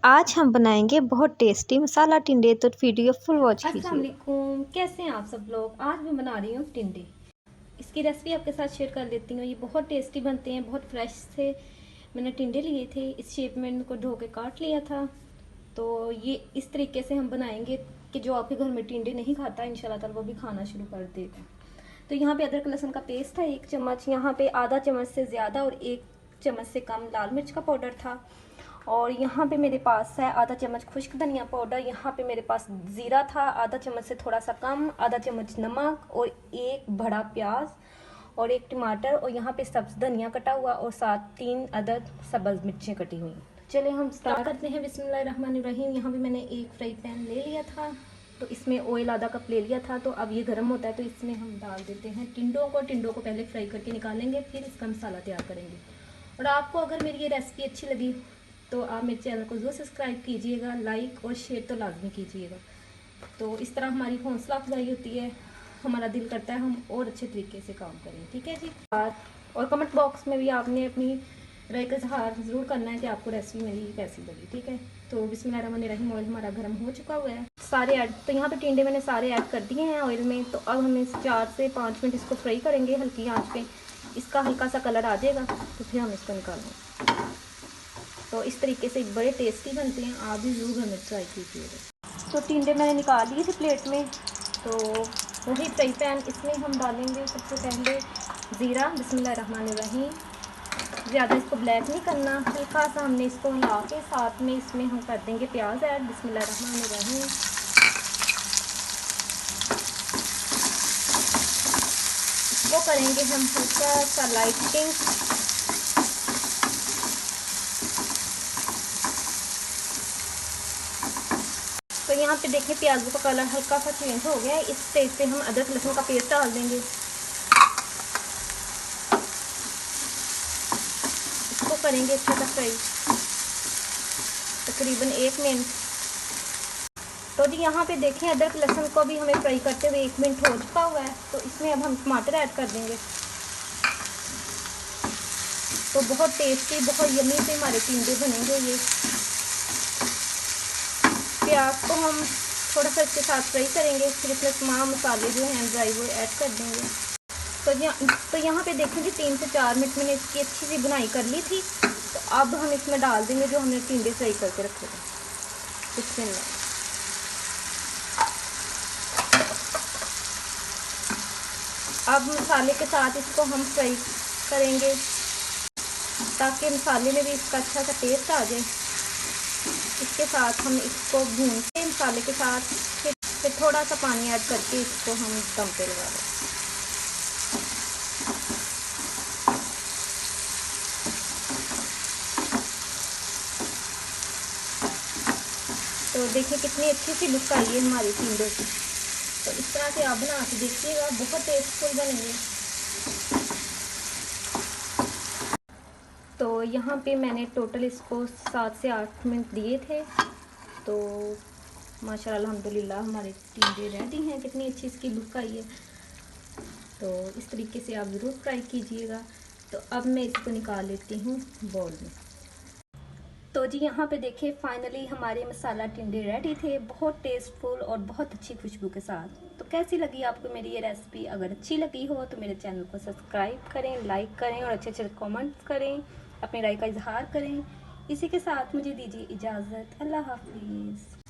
आज हम बनाएंगे बहुत टेस्टी मसाला टिंडे, तो वीडियो फुल वॉच कीजिए। अस्सलाम वालेकुम, कैसे हैं आप सब लोग। आज मैं बना रही हूँ टिंडे। इसकी रेसिपी आपके साथ शेयर कर लेती हूँ। ये बहुत टेस्टी बनते हैं, बहुत फ्रेश से मैंने टिंडे लिए थे। इस शेप में इनको धो के काट लिया था। तो ये इस तरीके से हम बनाएंगे कि जो आपके घर में टिंडे नहीं खाता इंशाल्लाह ताला वो भी खाना शुरू कर देगा। तो यहाँ पे अदरक लहसुन का पेस्ट था 1 चम्मच, यहाँ पे आधा चम्मच से ज़्यादा और 1 चम्मच से कम लाल मिर्च का पाउडर था। और यहाँ पे मेरे पास है आधा चम्मच खुश्क धनिया पाउडर। यहाँ पे मेरे पास ज़ीरा था आधा चम्मच से थोड़ा सा कम, आधा चम्मच नमक और 1 बड़ा प्याज और 1 टमाटर और यहाँ पे सब्ज़ धनिया कटा हुआ और साथ 3 अदद सब्ज़ मिर्चें कटी हुई। चले हम स्टार्ट करते हैं। बिस्मिल्लाहिर्रहमानिर्रहीम। यहाँ पे मैंने 1 फ्राई पैन ले लिया था, तो इसमें ऑयल आधा कप ले लिया था। तो अब ये गर्म होता है तो इसमें हम डाल देते हैं टिंडों को पहले फ्राई करके निकालेंगे, फिर इसका मसाला तैयार करेंगे। और आपको अगर मेरी ये रेसिपी अच्छी लगी तो आप मेरे चैनल को ज़रूर सब्सक्राइब कीजिएगा, लाइक और शेयर तो लाजमी कीजिएगा। तो इस तरह हमारी हौसला अफजाई होती है, हमारा दिल करता है हम और अच्छे तरीके से काम करें। ठीक है जी। और कमेंट बॉक्स में भी आपने अपनी राय का इजहार ज़रूर करना है कि आपको रेसिपी मेरी कैसी लगी। ठीक है। तो बिस्मिल्लाहिर्रहमानिर्रहीम। ऑयल हमारा गर्म हो चुका हुआ है सारे ऐड। तो यहाँ पे टिंडे मैंने सारे ऐड कर दिए हैं ऑयल में। तो अब हम इस 4 से 5 मिनट इसको फ्राई करेंगे हल्की आंच पे। इसका हल्का सा कलर आ जाएगा तो फिर हम इसको निकालेंगे। तो इस तरीके से बड़े टेस्टी बनते हैं, आप भी ज़रूर घर में ट्राई कीजिएगा। तो टिंडे मैंने निकाल लिए थे प्लेट में। तो वही फ्राई पैन, इसमें हम डालेंगे सबसे पहले ज़ीरा। बिस्मिल्लाहिर्रहमानिर्रहीम। ज़्यादा इसको ब्लैक नहीं करना, हल्का सा हमने इसको हिला के साथ में इसमें हम कर देंगे प्याज ऐड। बिस्मिल्लाहिर्रहमानिर्रहीम। इसको करेंगे हम हल्का सा लाइट पिंक। तो यहाँ पे देखिए प्याज़ों का कलर हल्का सा चेंज हो गया है। इस स्टेज पे हम अदरक लहसुन का पेस्ट डाल देंगे। इसको करेंगे अच्छा सा फ्राई तकरीबन 1 मिनट। तो जी यहाँ पे देखें अदरक लहसुन को भी हमें फ्राई करते हुए 1 मिनट हो चुका हुआ है। तो इसमें अब हम टमाटर ऐड कर देंगे। तो बहुत टेस्टी, बहुत यम्मी से हमारे टिंडे बनेंगे। ये प्याज को हम थोड़ा सा इसके साथ फ्राई करेंगे, फिर इसमें तमाम मसाले जो हैं ड्राई वो ऐड कर देंगे। तो यहाँ पे देखें जी 3 से 4 मिनट मैंने इसकी अच्छी सी बुनाई कर ली थी। तो अब हम इसमें डाल देंगे जो हमने टिंडे फ्राई करके रखे थे। बिस्मिल्लाह। अब मसाले के साथ इसको हम फ्राई करेंगे ताकि मसाले में भी इसका अच्छा सा टेस्ट आ जाए। इसके साथ हम इसको भून के मसाले के साथ फिर थोड़ा सा पानी ऐड करके इसको हम दम पे लगा दें। तो देखिए कितनी अच्छी सी लुक आई है हमारी टिंडे की। तो इस तरह से आप बना के देखिएगा, बहुत टेस्टफुल बनेंगे। तो यहाँ पे मैंने टोटल इसको 7 से 8 मिनट दिए थे। तो माशाल्लाह अल्हम्दुलिल्लाह हमारे टिंडे रेडी हैं। कितनी अच्छी इसकी लुक आई है। तो इस तरीके से आप ज़रूर ट्राई कीजिएगा। तो अब मैं इसको निकाल लेती हूँ बाउल में। तो जी यहाँ पे देखिए फाइनली हमारे मसाला टिंडे रेडी थे, बहुत टेस्टफुल और बहुत अच्छी खुशबू के साथ। तो कैसी लगी आपको मेरी ये रेसिपी? अगर अच्छी लगी हो तो मेरे चैनल को सब्सक्राइब करें, लाइक करें और अच्छे अच्छे कमेंट्स करें, अपनी राय का इजहार करें। इसी के साथ मुझे दीजिए इजाज़त। अल्लाह हाफिज़।